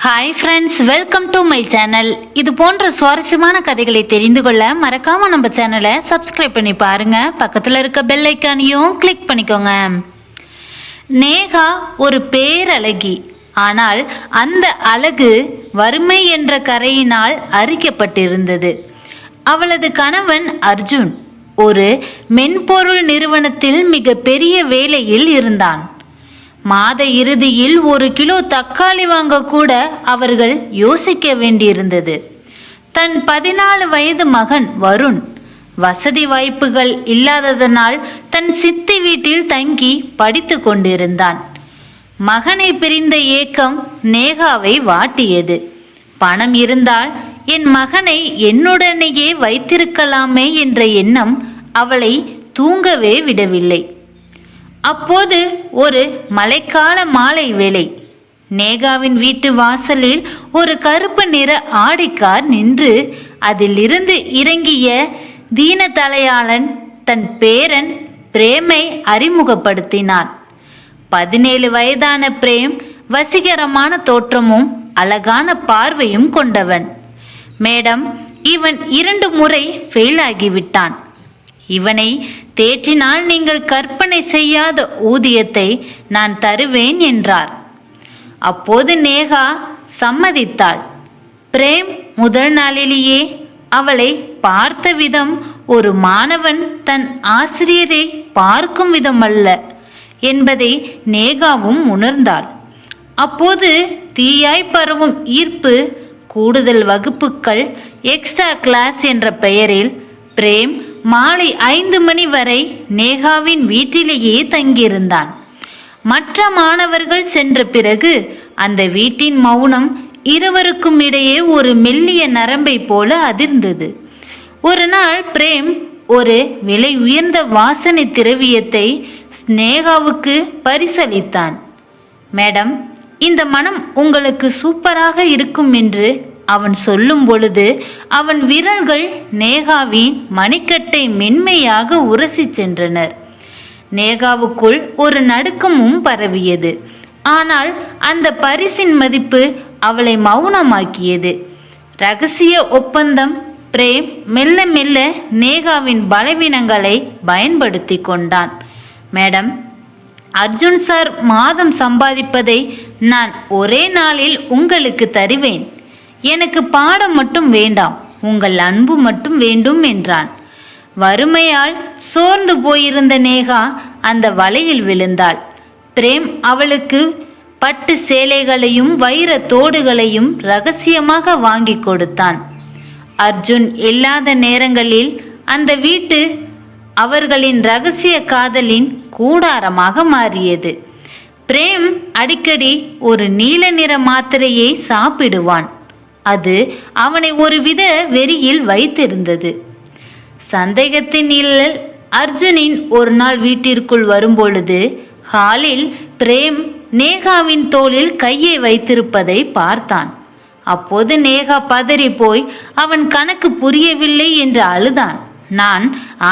Hi friends, welcome to my channel. இது போன்ற சுவாரஸ்யமான கதைகளை தெரிந்து கொள்ள மறக்காம நம்ம சேனலை சப்ஸ்கிரைப் பண்ணி பாருங்க. பக்கத்தில் இருக்க பெல் ஐக்கானையும் கிளிக் பண்ணிக்கோங்க. நேகா ஒரு பேரழகி. ஆனால் அந்த அழகு வறுமை என்ற கரையினால் அரிக்கப்பட்டிருந்தது. அவளது கணவன் அர்ஜுன் ஒரு மென்பொருள் நிறுவனத்தில் மிக பெரிய வேலையில் இருந்தான். மாத இறுதியில் 1 கிலோ தக்காளி வாங்க கூட அவர்கள் யோசிக்க வேண்டியிருந்தது. தன் 14 வயது மகன் வருண் வசதி வாய்ப்புகள் இல்லாததனால் தன் சித்தி வீட்டில் தங்கி படித்து கொண்டிருந்தான். மகனை பிரிந்த ஏக்கம் நேகாவை வாட்டியது. பணம் இருந்தால் என் மகனை என்னுடனேயே வைத்திருக்கலாமே என்ற எண்ணம் அவளை தூங்கவே விடவில்லை. அப்போது ஒரு மழைக்கால மாலை வேளை. நேகாவின் வீட்டு வாசலில் ஒரு கருப்பு நிற ஆடி கார் நின்று அதிலிருந்து இறங்கிய தீனதலையாளன் தன் பேரன் பிரேமை அறிமுகப்படுத்தினான். 17 வயதான பிரேம் வசீகரமான தோற்றமும் அழகான பார்வையும் கொண்டவன். மேடம், இவன் 2 முறை ஃபெயில் ஆகிவிட்டான். இவனை தேற்றினால் நீங்கள் கற்பனை செய்யாத ஊதியத்தை நான் தருவேன் என்றார். அப்போது நேகா சம்மதித்தாள். பிரேம் முதல் நாளிலேயே அவளை பார்த்த விதம் ஒரு மாணவன் தன் ஆசிரியரை பார்க்கும் விதம் அல்ல என்பதை நேகாவும் உணர்ந்தாள். அப்போது தீயாய் பரவும் ஈர்ப்பு, கூடுதல் வகுப்புகள், எக்ஸ்ட்ரா கிளாஸ் என்ற பெயரில் பிரேம் மாலை 5 மணி வரை நேகாவின் வீட்டிலேயே தங்கியிருந்தான். மற்ற மாணவர்கள் சென்ற பிறகு அந்த வீட்டின் மௌனம் இருவருக்கும் இடையே ஒரு மெல்லிய நரம்பை போல அதிர்ந்தது. ஒரு நாள் பிரேம் ஒரு விலை உயர்ந்த வாசனை திரவியத்தை நேகாவுக்கு பரிசளித்தான். மேடம், இந்த மனம் உங்களுக்கு சூப்பராக இருக்கும் என்று அவன் சொல்லும் பொழுது அவன் விரல்கள் நேகாவின் மணிக்கட்டை மென்மையாக உரசி சென்றனர். நேகாவுக்குள் ஒரு நடுக்கமும் பரவியது. ஆனால் அந்த பரிசின் மதிப்பு அவளை மௌனமாக்கியது. ரகசிய ஒப்பந்தம். பிரேம் மெல்ல மெல்ல நேகாவின் பலவீனங்களை பயன்படுத்தி கொண்டான். மேடம், அர்ஜுன் சார் மாதம் சம்பாதிப்பதை நான் ஒரே நாளில் உங்களுக்கு தருவேன். எனக்கு பாடம் மட்டும் வேண்டாம், உங்கள் அன்பு மட்டும் வேண்டும் என்றான். வறுமையால் சோர்ந்து போயிருந்த நேகா அந்த வலையில் விழுந்தாள். பிரேம் அவளுக்கு பட்டு சேலைகளையும் வைர தோடுகளையும் ரகசியமாக வாங்கி கொடுத்தான். அர்ஜுன் இல்லாத நேரங்களில் அந்த வீட்டு அவர்களின் ரகசிய காதலின் கூடாரமாக மாறியது. பிரேம் அடிக்கடி ஒரு நீல நிற மாத்திரையை சாப்பிடுவான். அது அவனை ஒருவித வெறியில் வைத்திருந்தது. சந்தேகத்தின் நிழல் அர்ஜுனின் ஒரு நாள் வீட்டிற்குள் வரும்பொழுது ஹாலில் பிரேம் நேகாவின் தோளில் கையை வைத்திருப்பதை பார்த்தான். அப்போது நேகா பதறி போய் அவன் கணக்கு புரியவில்லை என்று அழுதான். நான்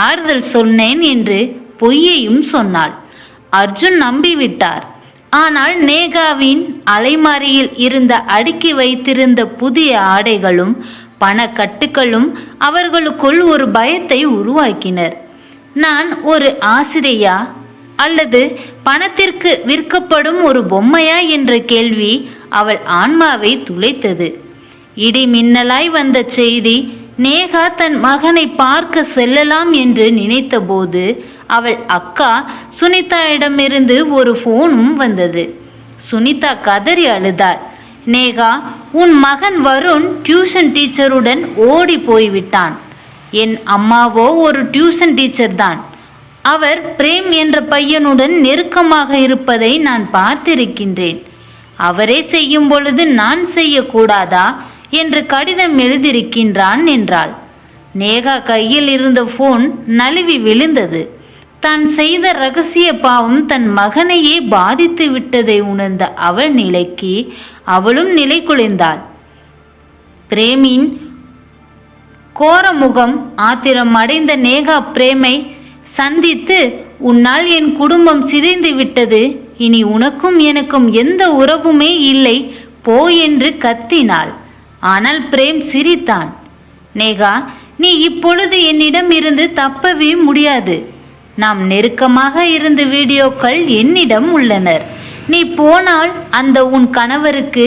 ஆறுதல் சொன்னேன் என்று பொய்யையும் சொன்னாள். அர்ஜுன் நம்பிவிட்டார். ஆனால் நேகாவின் அலைமாரியில் இருந்த அடுக்கி வைத்திருந்த புதிய ஆடைகளும் பணக்கட்டுகளும் அவர்களுக்குள் ஒரு பயத்தை உருவாக்கினர். நான் ஒரு ஆசிரியா அல்லது பணத்திற்கு விற்கப்படும் ஒரு பொம்மையா என்ற கேள்வி அவள் ஆன்மாவை துளைத்தது. இடி மின்னலாய் வந்த செய்தி. நேகா தன் மகனை பார்க்க செல்லலாம் என்று நினைத்த போது அவள் அக்கா சுனிதாவிடமிருந்து ஒரு ஃபோனும் வந்தது. சுனிதா கதறி அழுதாள். நேகா, உன் மகன் வருண் டியூஷன் டீச்சருடன் ஓடி போய்விட்டான். என் அம்மாவோ ஒரு டியூஷன் டீச்சர் தான். அவர் பிரேம் என்ற பையனுடன் நெருக்கமாக இருப்பதை நான் பார்த்திருக்கின்றேன். அவரே செய்யும் பொழுது நான் செய்யக்கூடாதா என்று கடிதம் எழுதியிருக்கின்றான் என்றாள். நேகா கையில் இருந்த போன் நழுவி விழுந்தது. தான் செய்த ரகசிய பாவம் தன் மகனையே பாதித்து விட்டதை உணர்ந்த அவள் நிலைக்கு அவளும் நிலை குலைந்தாள். பிரேமின் கோரமுகம் ஆத்திரம் அடைந்த நேகா பிரேமை சந்தித்து, உன்னால் என் குடும்பம் சிதைந்து விட்டது. இனி உனக்கும் எனக்கும் எந்த உறவுமே இல்லை. போ என்று கத்தினாள். ஆனால் பிரேம் சிரித்தான். நேகா, நீ இப்பொழுது என்னிடம் இருந்து தப்பவே முடியாது. நாம் நெருக்கமாக இருந்த வீடியோக்கள் என்னிடம் உள்ளனர். நீ போனால் அந்த உன் கணவருக்கு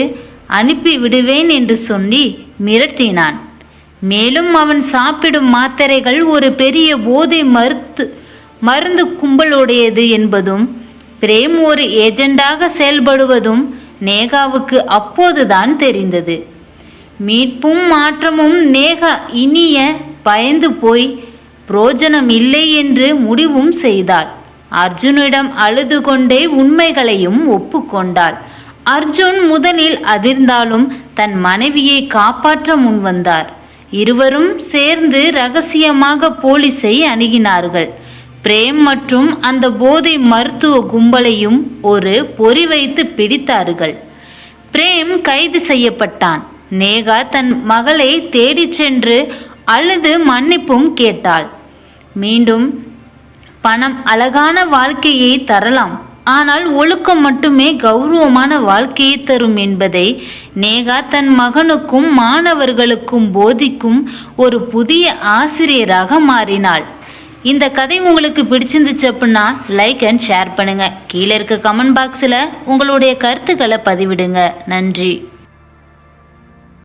அனுப்பி விடுவேன் என்று சொல்லி மிரட்டினான். மேலும் அவன் சாப்பிடும் மாத்திரைகள் ஒரு பெரிய போதை மருந்து கும்பலுடையது என்பதும் பிரேம் ஒரு ஏஜெண்டாக செயல்படுவதும் நேகாவுக்கு அப்போதுதான் தெரிந்தது. மீட்பும் மாற்றமும் நேகா இனிய பயந்து போய் புரோஜனம் இல்லை என்று முடிவும் செய்தாள். அர்ஜுனிடம் அழுது கொண்டே உண்மைகளையும் ஒப்புக்கொண்டாள். அர்ஜுன் முதலில் அதிர்ந்தாலும் தன் மனைவியை காப்பாற்ற முன்வந்தார். இருவரும் சேர்ந்து ரகசியமாக போலீஸை அணுகினார்கள். பிரேம் மற்றும் அந்த போதை மருத்துவ கும்பலையும் ஒரு பொறி வைத்து பிடித்தார்கள். பிரேம் கைது செய்யப்பட்டான். நேகா தன் மகளை தேடிச் சென்று அழுது மன்னிப்பும் கேட்டாள். மீண்டும் பணம் அழகான வாழ்க்கையை தரலாம், ஆனால் ஒழுக்கம் மட்டுமே கௌரவமான வாழ்க்கையை தரும் என்பதை நேகா தன் மகனுக்கும் மாணவர்களுக்கும் போதிக்கும் ஒரு புதிய ஆசிரியராக மாறினாள். இந்த கதை உங்களுக்கு பிடிச்சிருந்துச்சு அப்படின்னா லைக் அண்ட் ஷேர் பண்ணுங்க. கீழே இருக்க கமெண்ட் பாக்ஸில் உங்களுடைய கருத்துக்களை பதிவிடுங்க. நன்றி.